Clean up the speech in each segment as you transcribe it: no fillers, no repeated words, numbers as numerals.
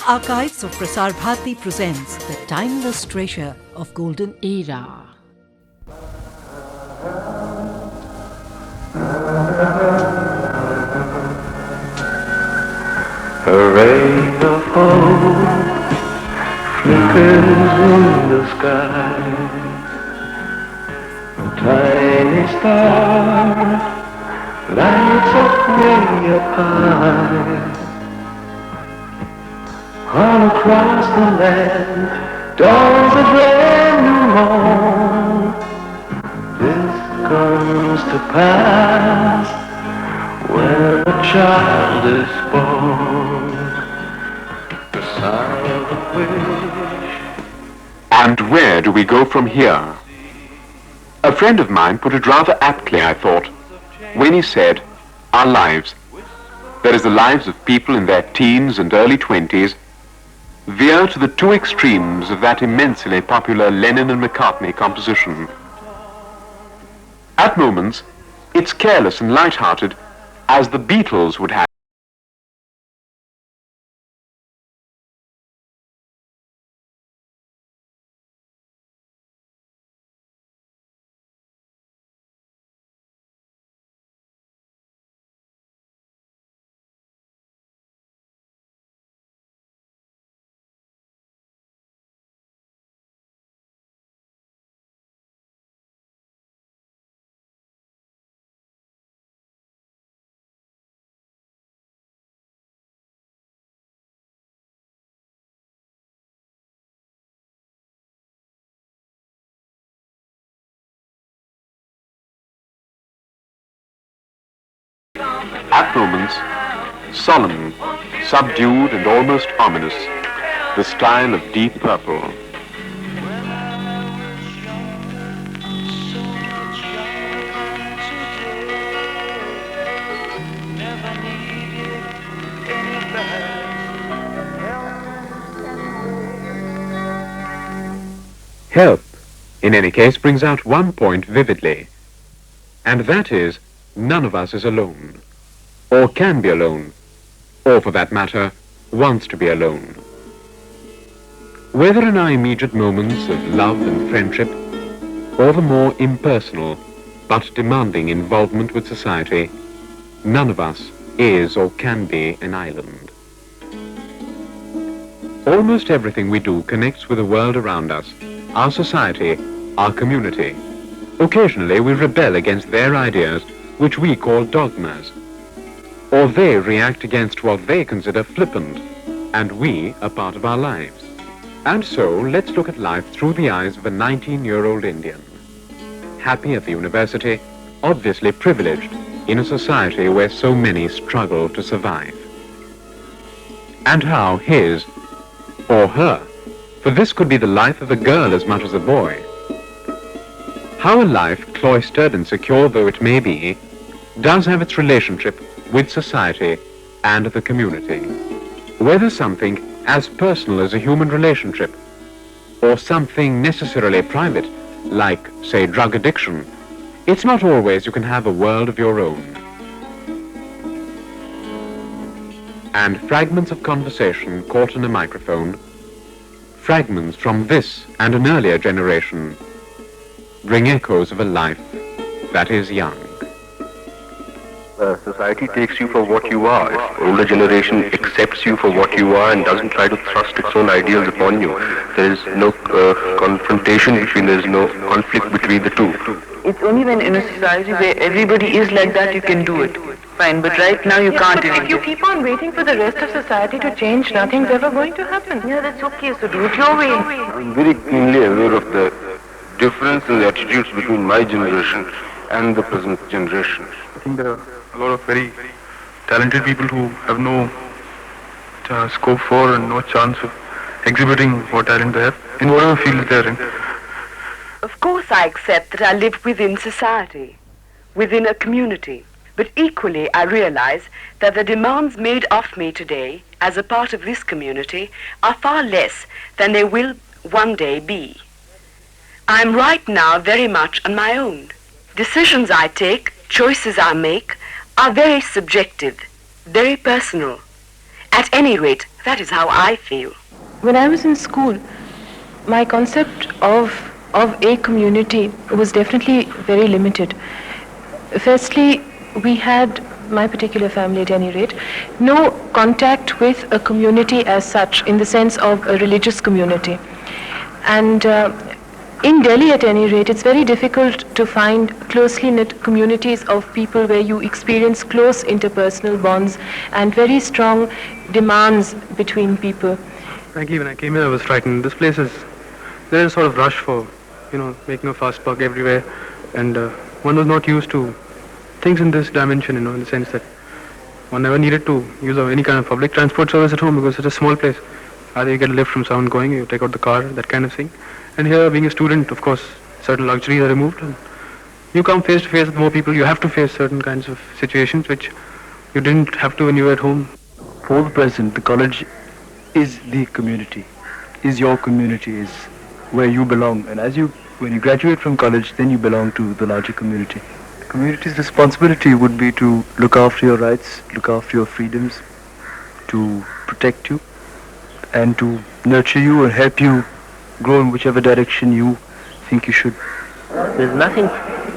Archives of Prasar Bharati presents the timeless treasure of golden era. A ray of hope flickers in the sky. A tiny star lights up way up high. All across the land dawns a brand new morn. This comes to pass where a child is born. The sigh of a wish. And where do we go from here? A friend of mine put it rather aptly, I thought, when he said, our lives, that is the lives of people in their teens and early 20s, veer to the two extremes of that immensely popular Lennon and McCartney composition. At moments, it's careless and light-hearted, as the Beatles would have. At moments, solemn, subdued and almost ominous, the style of Deep Purple. Help, in any case, brings out one point vividly, and that is, none of us is alone, or can be alone, or for that matter, wants to be alone. Whether in our immediate moments of love and friendship, or the more impersonal but demanding involvement with society, none of us is or can be an island. Almost everything we do connects with the world around us, our society, our community. Occasionally we rebel against their ideas, which we call dogmas, or they react against what they consider flippant, and we are part of our lives. And so, let's look at life through the eyes of a 19-year-old Indian, happy at the university, obviously privileged in a society where so many struggle to survive. And how his, or her, for this could be the life of a girl as much as a boy, how a life, cloistered and secure though it may be, does have its relationship with society and the community. Whether something as personal as a human relationship, or something necessarily private, like, say, drug addiction, it's not always you can have a world of your own. And fragments of conversation caught in a microphone, fragments from this and an earlier generation, bring echoes of a life that is young. Society takes you for what you are. If older generation accepts you for what you are and doesn't try to thrust its own ideals upon you, there is no confrontation there is no conflict between the two. It's only when in a society where everybody is like that you can do it. Fine, but right now you can't. If you keep on waiting for the rest of society to change, nothing's ever going to happen. Yeah, that's okay, so do it your way. I'm very keenly aware of the difference in the attitudes between my generation and the present generation. I think there are a lot of very talented people who have no scope for and no chance of exhibiting what talent they have in whatever field they're in. Of course I accept that I live within society, within a community, but equally I realize that the demands made of me today as a part of this community are far less than they will one day be. I am right now very much on my own. Decisions I take, choices I make, are very subjective, very personal, At any rate, that is how I feel. When I was in school, my concept of a community was definitely very limited. Firstly, we had, my particular family at any rate, no contact with a community as such, in the sense of a religious community. And in Delhi at any rate, it's very difficult to find closely knit communities of people where you experience close interpersonal bonds and very strong demands between people. Frankly, when I came here, I was frightened. This place is, there is a sort of rush for, making a fast buck everywhere, and one was not used to things in this dimension, in the sense that one never needed to use any kind of public transport service at home because it's a small place. Either you get a lift from someone going, you take out the car, that kind of thing. And here, being a student, of course, certain luxuries are removed, and you come face to face with more people. You have to face certain kinds of situations which you didn't have to when you were at home. For the present, the college is the community, is your community, is where you belong. And when you graduate from college, then you belong to the larger community. The community's responsibility would be to look after your rights, look after your freedoms, to protect you, and to nurture you and help you grow in whichever direction you think you should. There's nothing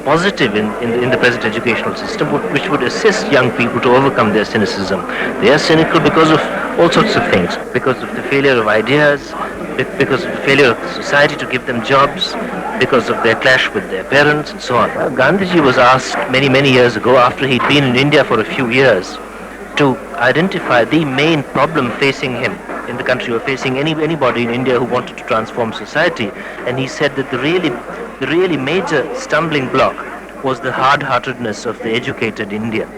positive in the present educational system which would assist young people to overcome their cynicism. They are cynical because of all sorts of things, because of the failure of ideas, because of the failure of society to give them jobs, because of their clash with their parents and so on. Gandhiji was asked many years ago, after he'd been in India for a few years, to identify the main problem facing him in the country, or facing anybody in India who wanted to transform society, and he said that the really major stumbling block was the hard-heartedness of the educated India.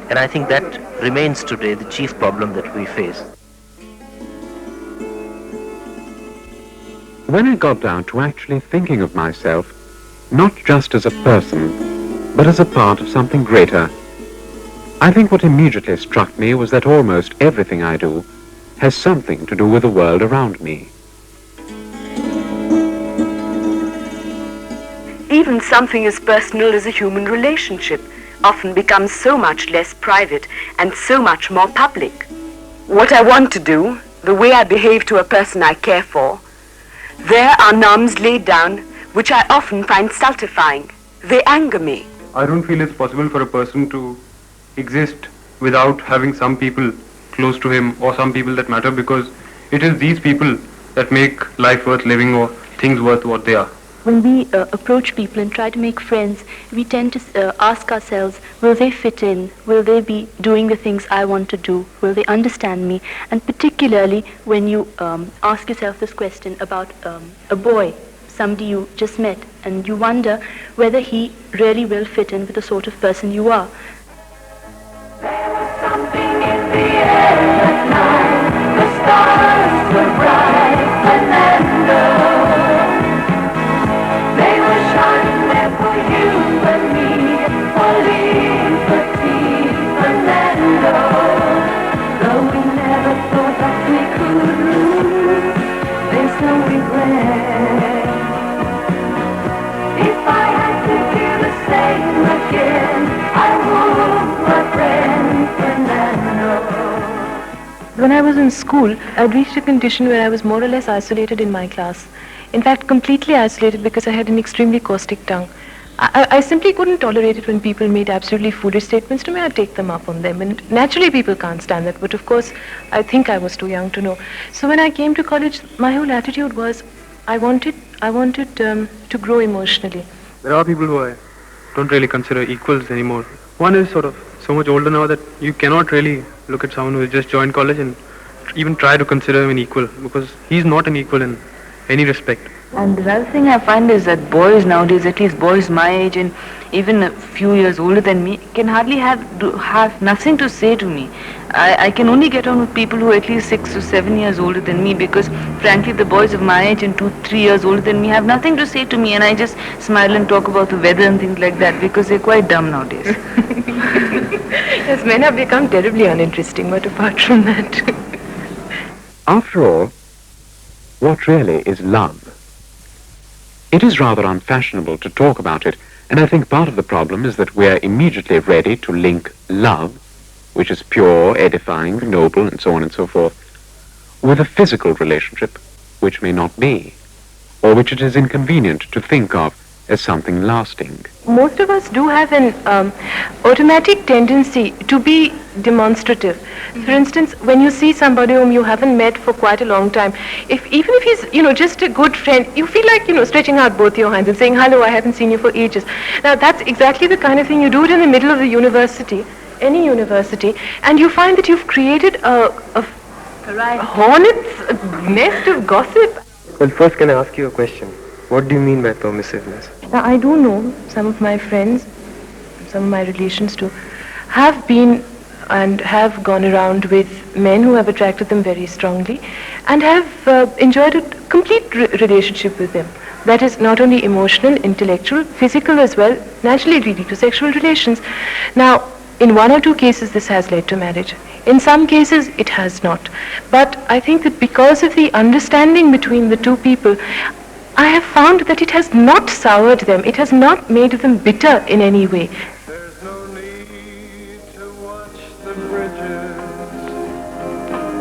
And I think that remains today the chief problem that we face. When I got down to actually thinking of myself, not just as a person, but as a part of something greater, I think what immediately struck me was that almost everything I do has something to do with the world around me. Even something as personal as a human relationship often becomes so much less private and so much more public. What I want to do, the way I behave to a person I care for, there are norms laid down which I often find stultifying. They anger me. I don't feel it's possible for a person to exist without having some people close to him or some people that matter, because it is these people that make life worth living or things worth what they are. When we approach people and try to make friends, we tend to ask ourselves, will they fit in? Will they be doing the things I want to do? Will they understand me? And particularly when you ask yourself this question about a boy, somebody you just met, and you wonder whether he really will fit in with the sort of person you are. Stars were bright, Fernando. They were shining there for you and me, for liberty, Fernando. Though we never thought that we could lose, there's no regret. If I had to do the same again, I would, my friend Fernando. When I was in school, I'd reached a condition where I was more or less isolated in my class. In fact, completely isolated, because I had an extremely caustic tongue. I simply couldn't tolerate it when people made absolutely foolish statements to me. I'd take them up on them. And naturally people can't stand that, but of course, I think I was too young to know. So when I came to college, my whole attitude was, I wanted to grow emotionally. There are people who I don't really consider equals anymore. One is sort of so much older now that you cannot really look at someone who has just joined college and even try to consider him an equal, because he's not an equal in any respect. And the other thing I find is that boys nowadays, at least boys my age and even a few years older than me, can hardly have nothing to say to me. I can only get on with people who are at least 6 or 7 years older than me, because frankly the boys of my age and 2-3 years older than me have nothing to say to me, and I just smile and talk about the weather and things like that, because they're quite dumb nowadays. Yes, men have become terribly uninteresting, but apart from that. After all, what really is love? It is rather unfashionable to talk about it, and I think part of the problem is that we're immediately ready to link love which is pure, edifying, noble, and so on and so forth, with a physical relationship, which may not be, or which it is inconvenient to think of as something lasting. Most of us do have an automatic tendency to be demonstrative. For instance, when you see somebody whom you haven't met for quite a long time, even if he's just a good friend, you feel like stretching out both your hands and saying, "Hello, I haven't seen you for ages." Now that's exactly the kind of thing you do it in the middle of the university, any university, and you find that you've created a hornet's nest of gossip. Well, first, can I ask you a question? What do you mean by permissiveness? Now, I do know some of my friends, some of my relations too, have been and have gone around with men who have attracted them very strongly and have enjoyed a complete relationship with them. That is not only emotional, intellectual, physical as well, naturally leading to sexual relations. Now, in one or two cases, this has led to marriage. In some cases, it has not. But I think that because of the understanding between the two people, I have found that it has not soured them. It has not made them bitter in any way. There's no need to watch the bridges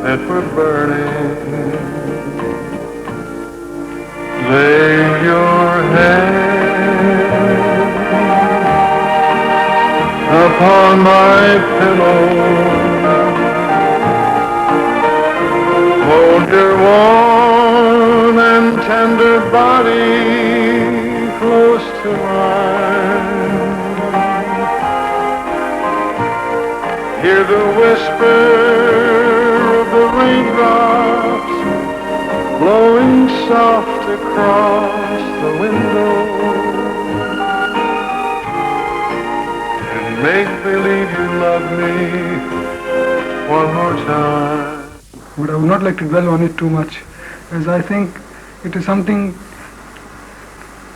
that were burning. Lay your head upon my pillow. Hold your warm and tender body close to mine. Hear the whisper of the raindrops blowing soft across the window. And make believe you love me one more time. But I would not like to dwell on it too much, as I think it is something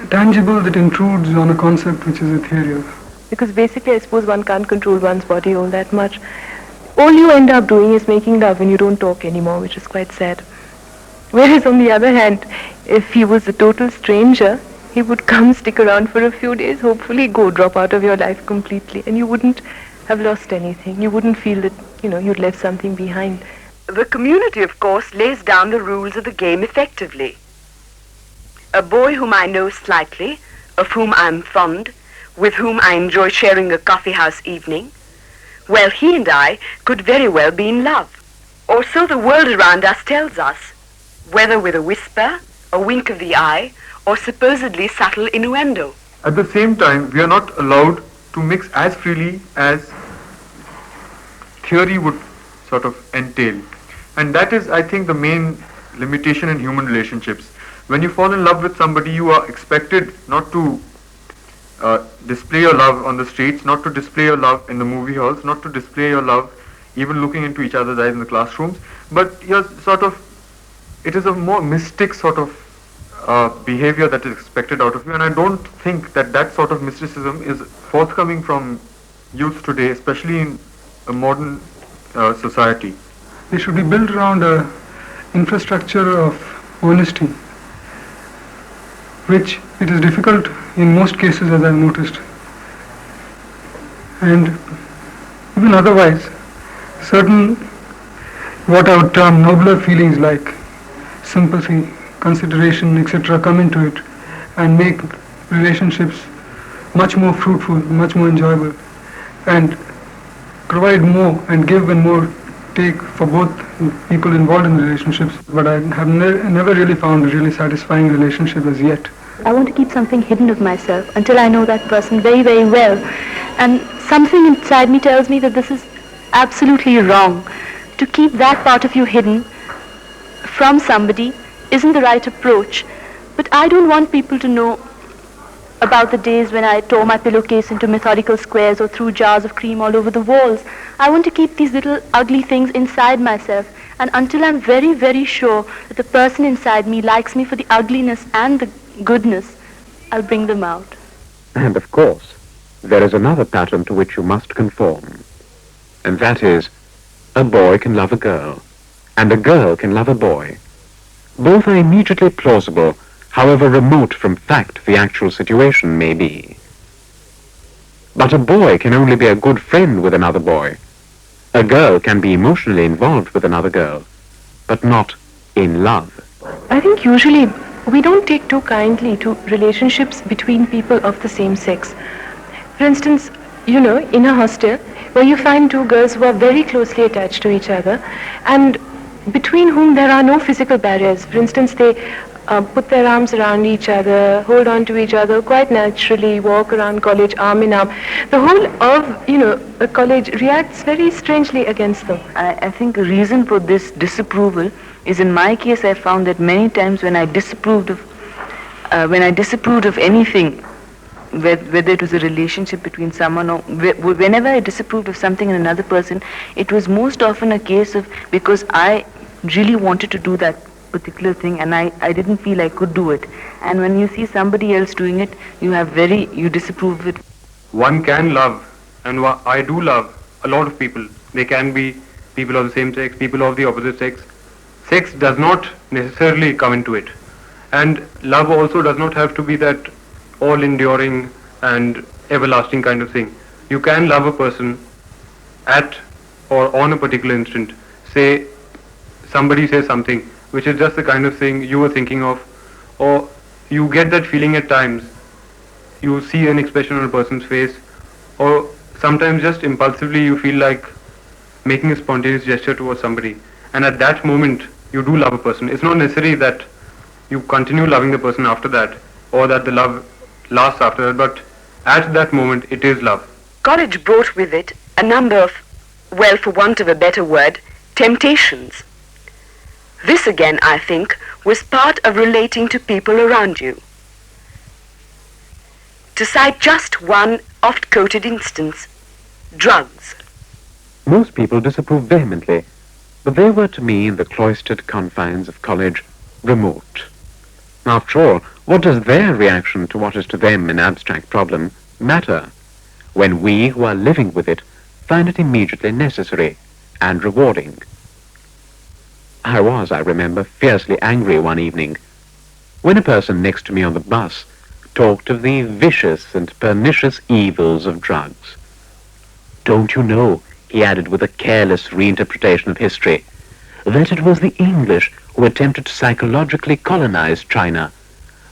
tangible that intrudes on a concept which is ethereal. Because basically, I suppose one can't control one's body all that much. All you end up doing is making love and you don't talk anymore, which is quite sad. Whereas on the other hand, if he was a total stranger, he would come, stick around for a few days, hopefully go, drop out of your life completely, and you wouldn't have lost anything. You wouldn't feel that, you'd left something behind. The community, of course, lays down the rules of the game effectively. A boy whom I know slightly, of whom I'm fond, with whom I enjoy sharing a coffee house evening, well, he and I could very well be in love. Or so the world around us tells us, whether with a whisper, a wink of the eye, or supposedly subtle innuendo. At the same time, we are not allowed to mix as freely as theory would sort of entail. And that is, I think, the main limitation in human relationships. When you fall in love with somebody, you are expected not to display your love on the streets, not to display your love in the movie halls, not to display your love even looking into each other's eyes in the classrooms, but you're it is a more mystic sort of behavior that is expected out of you, and I don't think that that sort of mysticism is forthcoming from youth today, especially in a modern society. They should be built around an infrastructure of honesty, which it is difficult in most cases, as I've noticed. And even otherwise, certain what I would term nobler feelings like sympathy, consideration, etc. come into it and make relationships much more fruitful, much more enjoyable, and provide more and give and more take for both people involved in the relationships. But I have never really found a really satisfying relationship as yet. I want to keep something hidden of myself until I know that person very, very well. And something inside me tells me that this is absolutely wrong. To keep that part of you hidden from somebody isn't the right approach. But I don't want people to know about the days when I tore my pillowcase into methodical squares or threw jars of cream all over the walls. I want to keep these little ugly things inside myself. And until I'm very, very sure that the person inside me likes me for the ugliness and the goodness, I'll bring them out. And of course, there is another pattern to which you must conform. And that is, a boy can love a girl, and a girl can love a boy. Both are immediately plausible, however remote from fact the actual situation may be. But a boy can only be a good friend with another boy, A girl can be emotionally involved with another girl, but not in love. I think usually we don't take too kindly to relationships between people of the same sex. For instance, in a hostel where you find two girls who are very closely attached to each other and between whom there are no physical barriers. For instance, they put their arms around each other, hold on to each other quite naturally, walk around college arm in arm. The whole of, a college reacts very strangely against them. I think a reason for this disapproval is, in my case, I found that many times when I disapproved of anything, whether it was a relationship between someone or whenever I disapproved of something in another person, it was most often a case of because I really wanted to do that particular thing and I didn't feel I could do it. And when you see somebody else doing it, you disapprove of it. One can love, and I do love a lot of people. They can be people of the same sex, people of the opposite sex. Sex does not necessarily come into it. And love also does not have to be that all-enduring and everlasting kind of thing. You can love a person at or on a particular instant. Say, somebody says something which is just the kind of thing you were thinking of, or you get that feeling at times. You see an expression on a person's face, or sometimes just impulsively you feel like making a spontaneous gesture towards somebody. And at that moment, you do love a person. It's not necessary that you continue loving the person after that, or that the love lasts after that, but at that moment, it is love. College brought with it a number of, well, for want of a better word, temptations. This again, I think, was part of relating to people around you. To cite just one oft-quoted instance, drugs. Most people disapprove vehemently, but they were to me in the cloistered confines of college remote. After all, what does their reaction to what is to them an abstract problem matter, when we who are living with it find it immediately necessary and rewarding? I was, I remember, fiercely angry one evening when a person next to me on the bus talked of the vicious and pernicious evils of drugs. Don't you know, he added with a careless reinterpretation of history, that it was the English who attempted to psychologically colonize China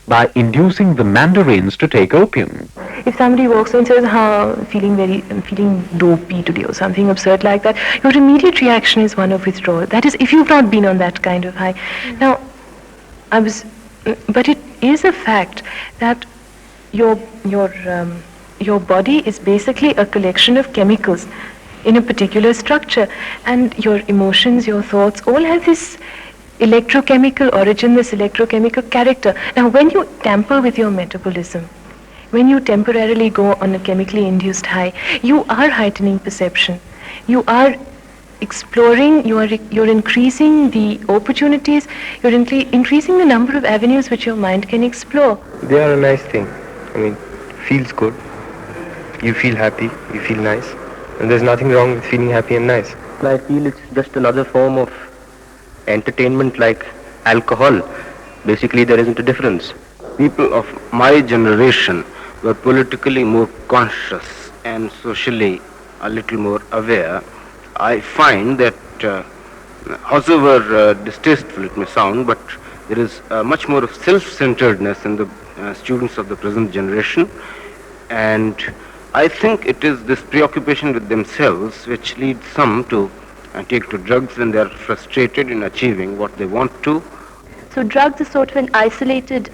by inducing the mandarins to take opium. If somebody walks in and says, I'm feeling dopey today or something absurd like that, your immediate reaction is one of withdrawal. That is, if you've not been on that kind of high. Now, but it is a fact that your body is basically a collection of chemicals in a particular structure, and your emotions, your thoughts, all have this electrochemical origin, this electrochemical character. Now, when you tamper with your metabolism, when you temporarily go on a chemically induced high, you are heightening perception. You are exploring, you're increasing the opportunities, you're increasing the number of avenues which your mind can explore. They are a nice thing. I mean, feels good. You feel happy, you feel nice. And there's nothing wrong with feeling happy and nice. I feel it's just another form of entertainment like alcohol. Basically, there isn't a difference. People of my generation were politically more conscious and socially a little more aware. I find that, however distasteful it may sound, but there is much more of self-centeredness in the students of the present generation, and I think it is this preoccupation with themselves which leads some to take to drugs when they are frustrated in achieving what they want to. So drugs is sort of an isolated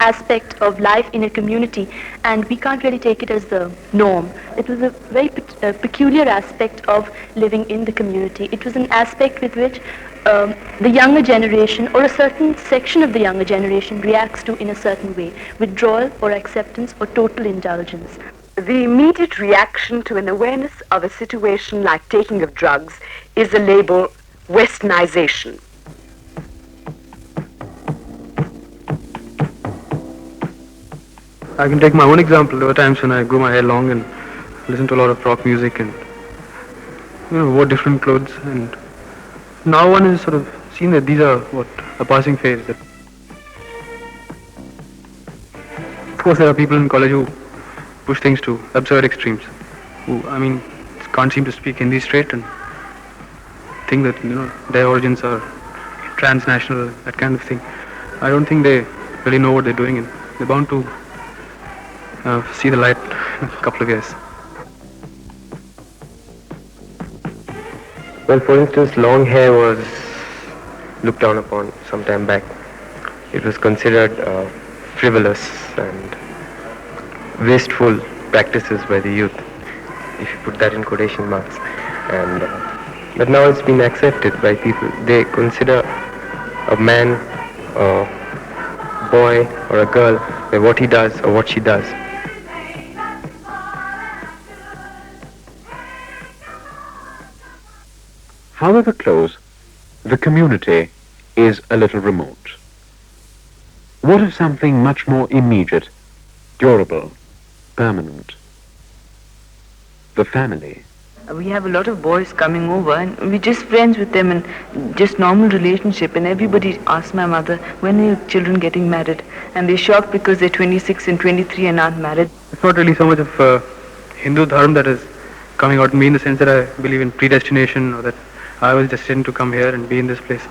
aspect of life in a community, and we can't really take it as the norm. It was a very peculiar aspect of living in the community. It was an aspect with which the younger generation, or a certain section of the younger generation, reacts to in a certain way: withdrawal or acceptance or total indulgence. The immediate reaction to an awareness of a situation like taking of drugs is the label westernization. I can take my own example. There were times when I grew my hair long and listened to a lot of rock music and wore different clothes, and now one is sort of seen that these are a passing phase. Of course, there are people in college who push things to absurd extremes. It's can't seem to speak Hindi straight and think that their origins are transnational, that kind of thing. I don't think they really know what they're doing, and they're bound to see the light in a couple of years. Well, for instance, long hair was looked down upon some time back. It was considered frivolous and wasteful practices by the youth, if you put that in quotation marks. And but now it's been accepted by people. They consider a man, a boy, or a girl by what he does or what she does. However close, the community is a little remote. What of something much more immediate, durable, permanent? The family. We have a lot of boys coming over and we're just friends with them and just normal relationship, and everybody asks my mother, when are your children getting married? And they're shocked because they're 26 and 23 and aren't married. It's not really so much of Hindu dharma that is coming out in me, in the sense that I believe in predestination or that I was destined to come here and be in this place.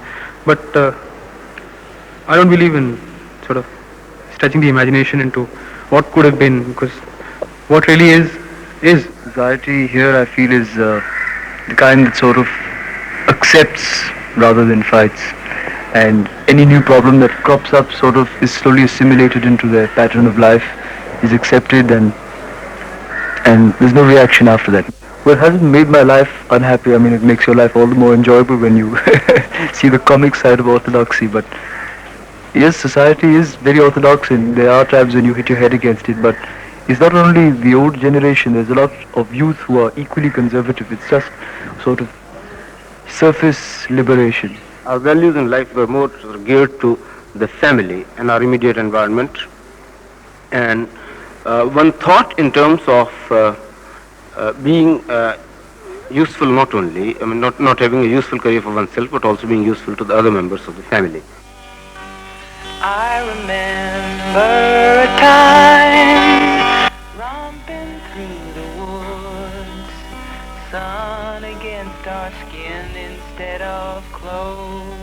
But I don't believe in sort of stretching the imagination into what could have been, because what really is. Society here, I feel, is the kind that sort of accepts rather than fights. And any new problem that crops up sort of is slowly assimilated into their pattern of life, is accepted, and there's no reaction after that. Well, it hasn't made my life unhappy. I mean, it makes your life all the more enjoyable when you see the comic side of orthodoxy. But yes, society is very orthodox, and there are times when you hit your head against it. But it's not only the old generation. There's a lot of youth who are equally conservative. It's just sort of surface liberation. Our values in life were more geared to the family and our immediate environment. And one thought in terms of being useful not only, I mean, not having a useful career for oneself, but also being useful to the other members of the family. I remember a time romping through the woods, sun against our skin instead of clothes.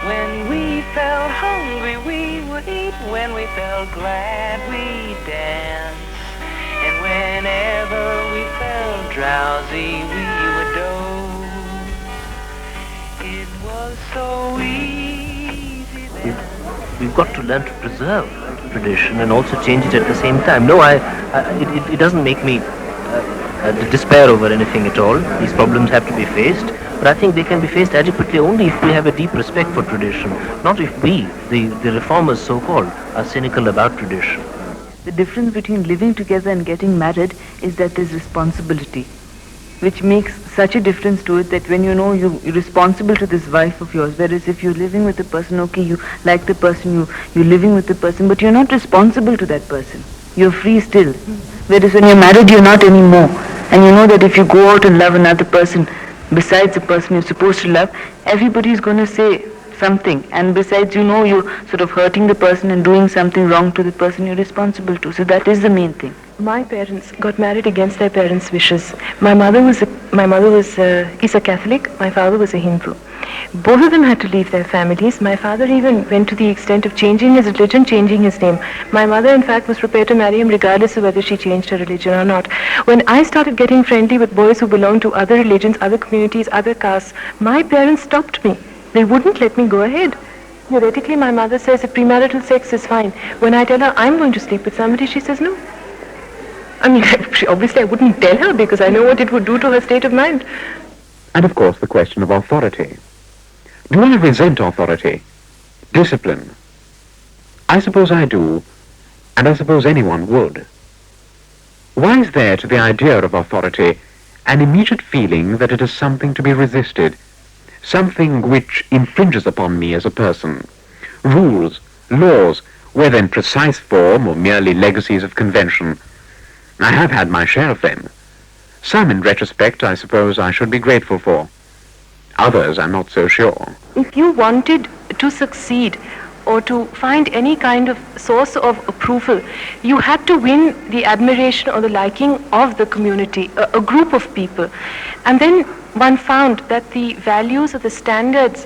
When we felt hungry, we would eat. When we felt glad, we'd dance. And whenever we felt drowsy, we would doze. It was so easy then. We've got to learn to preserve tradition and also change it at the same time. No, it doesn't make me despair over anything at all. These problems have to be faced, but I think they can be faced adequately only if we have a deep respect for tradition, not if we, the reformers so-called, are cynical about tradition. The difference between living together and getting married is that there's responsibility, which makes such a difference to it that when you know you're responsible to this wife of yours, whereas if you're living with a person, okay, you like the person, you're living with the person, but you're not responsible to that person. You're free still. Whereas when you're married, you're not anymore. And you know that if you go out and love another person besides the person you're supposed to love, everybody's going to say something. And besides, you know, you're sort of hurting the person and doing something wrong to the person you're responsible to. So that is the main thing. My parents got married against their parents' wishes. My mother is a Catholic. My father was a Hindu. Both of them had to leave their families. My father even went to the extent of changing his religion, changing his name. My mother, in fact, was prepared to marry him regardless of whether she changed her religion or not. When I started getting friendly with boys who belonged to other religions, other communities, other castes, my parents stopped me. They wouldn't let me go ahead. Theoretically, my mother says if premarital sex is fine. When I tell her I'm going to sleep with somebody, she says no. I mean, obviously I wouldn't tell her because I know what it would do to her state of mind. And of course the question of authority. Do I resent authority? Discipline? I suppose I do, and I suppose anyone would. Why is there to the idea of authority an immediate feeling that it is something to be resisted, something which infringes upon me as a person? Rules, laws, whether in precise form or merely legacies of convention, I have had my share of them. Some, in retrospect, I suppose I should be grateful for. Others, I'm not so sure. If you wanted to succeed, or to find any kind of source of approval, you had to win the admiration or the liking of the community, a group of people. And then one found that the values or the standards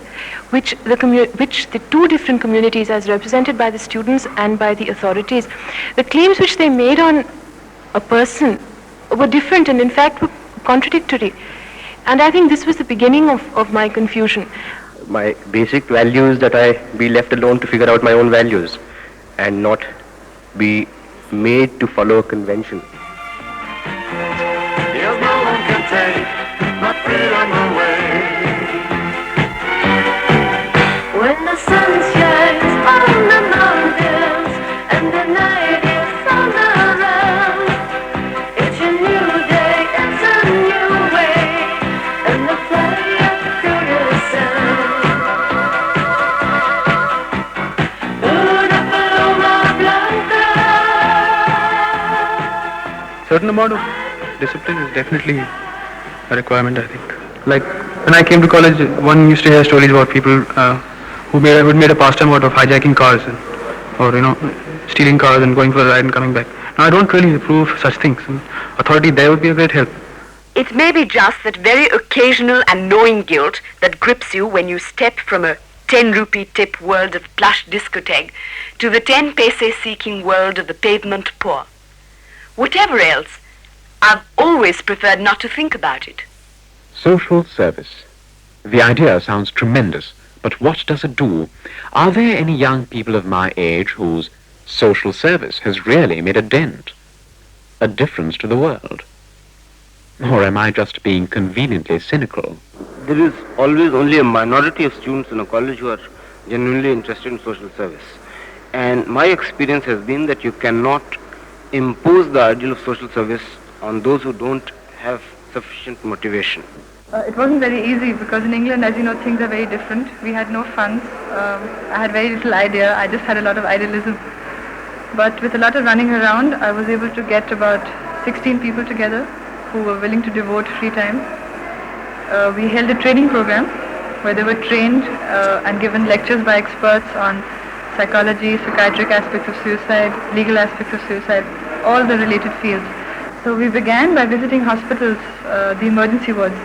which the two different communities, as represented by the students and by the authorities, the claims which they made on a person were different and in fact were contradictory. And I think this was the beginning of my confusion. My basic value is that I be left alone to figure out my own values and not be made to follow a convention. Yes, no one can take my freedom away. When the sun shines on the mountains and the night is on around, it's a new day, it's a new way, and the fire through the sound. Una paloma blanca. Certain amount of discipline is definitely a requirement, I think. Like when I came to college, one used to hear stories about people who made a pastime out of hijacking cars or stealing cars and going for a ride and coming back. Now I don't really approve of such things. Authority there would be a great help. It may be just that very occasional and knowing guilt that grips you when you step from a 10-rupee tip world of plush discotheque to the 10 paise seeking world of the pavement poor. Whatever else, I've always preferred not to think about it. Social service. The idea sounds tremendous, but what does it do? Are there any young people of my age whose social service has really made a dent, a difference to the world? Or am I just being conveniently cynical? There is always only a minority of students in a college who are genuinely interested in social service. And my experience has been that you cannot impose the ideal of social service on those who don't have sufficient motivation. It wasn't very easy because in England, as you know, things are very different. We had no funds. I had very little idea. I just had a lot of idealism. But with a lot of running around, I was able to get about 16 people together who were willing to devote free time. We held a training program where they were trained and given lectures by experts on psychology, psychiatric aspects of suicide, legal aspects of suicide, all the related fields. So we began by visiting hospitals, the emergency wards,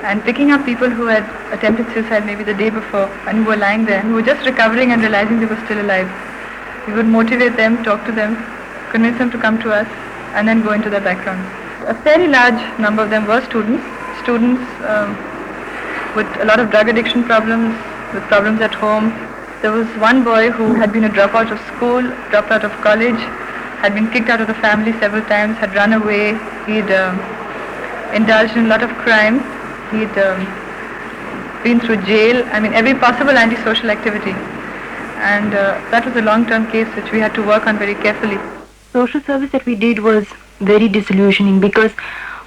and picking up people who had attempted suicide maybe the day before and who were lying there, who were just recovering and realizing they were still alive. We would motivate them, talk to them, convince them to come to us, and then go into their background. A fairly large number of them were students with a lot of drug addiction problems, with problems at home. There was one boy who had been a dropout of school, dropped out of college, had been kicked out of the family several times, had run away. He'd indulged in a lot of crime. He'd been through jail. I mean, every possible antisocial activity. And that was a long-term case which we had to work on very carefully. Social service that we did was very disillusioning because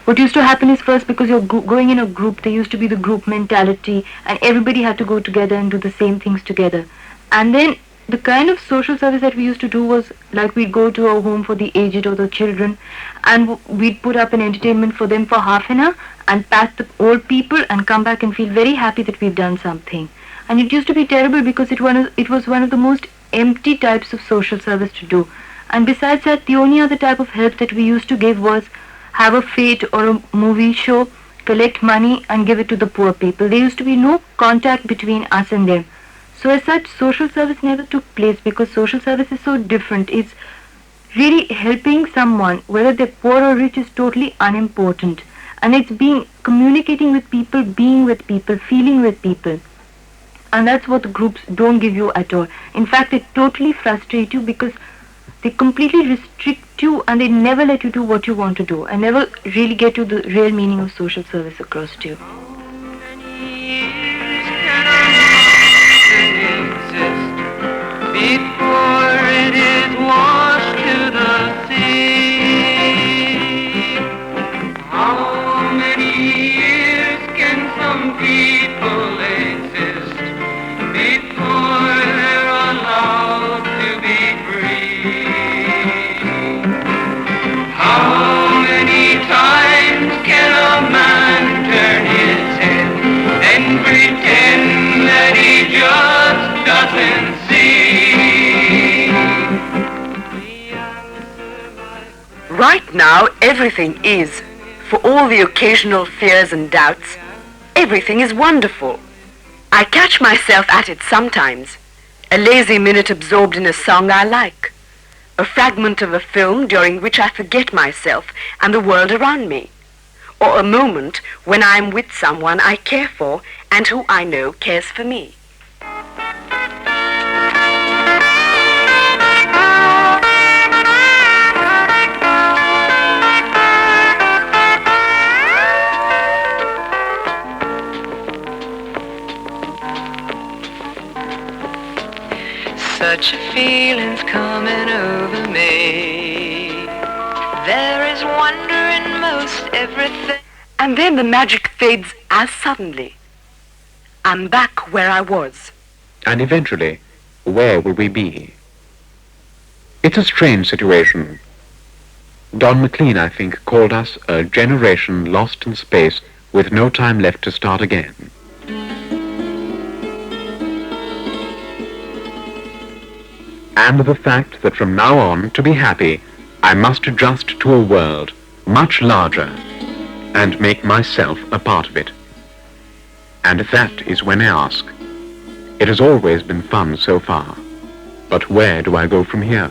what used to happen is first, because you're going in a group, there used to be the group mentality and everybody had to go together and do the same things together. And then the kind of social service that we used to do was like we'd go to a home for the aged or the children and we'd put up an entertainment for them for half an hour and pat the old people and come back and feel very happy that we've done something. And it used to be terrible because it was one of the most empty types of social service to do. And besides that, the only other type of help that we used to give was have a fete or a movie show, collect money and give it to the poor people. There used to be no contact between us and them. So as such, social service never took place because social service is so different. It's really helping someone, whether they're poor or rich, is totally unimportant. And it's communicating with people, being with people, feeling with people. And that's what the groups don't give you at all. In fact, they totally frustrate you because they completely restrict you and they never let you do what you want to do and never really get you the real meaning of social service across to you. Before it is washed to the sea, how many years can some people exist before they're allowed to be free? How many times can a man turn his head and pretend that he just doesn't see? now everything is, for all the occasional fears and doubts, everything is wonderful. I catch myself at it sometimes, a lazy minute absorbed in a song I like, a fragment of a film during which I forget myself and the world around me, or a moment when I am with someone I care for and who I know cares for me. Such a feeling's coming over me. There is wonder in most everything. And then the magic fades as suddenly. I'm back where I was. And eventually, where will we be? It's a strange situation. Don McLean, I think, called us a generation lost in space with no time left to start again. And the fact that from now on, to be happy, I must adjust to a world much larger and make myself a part of it. And that is when I ask, it has always been fun so far, but where do I go from here?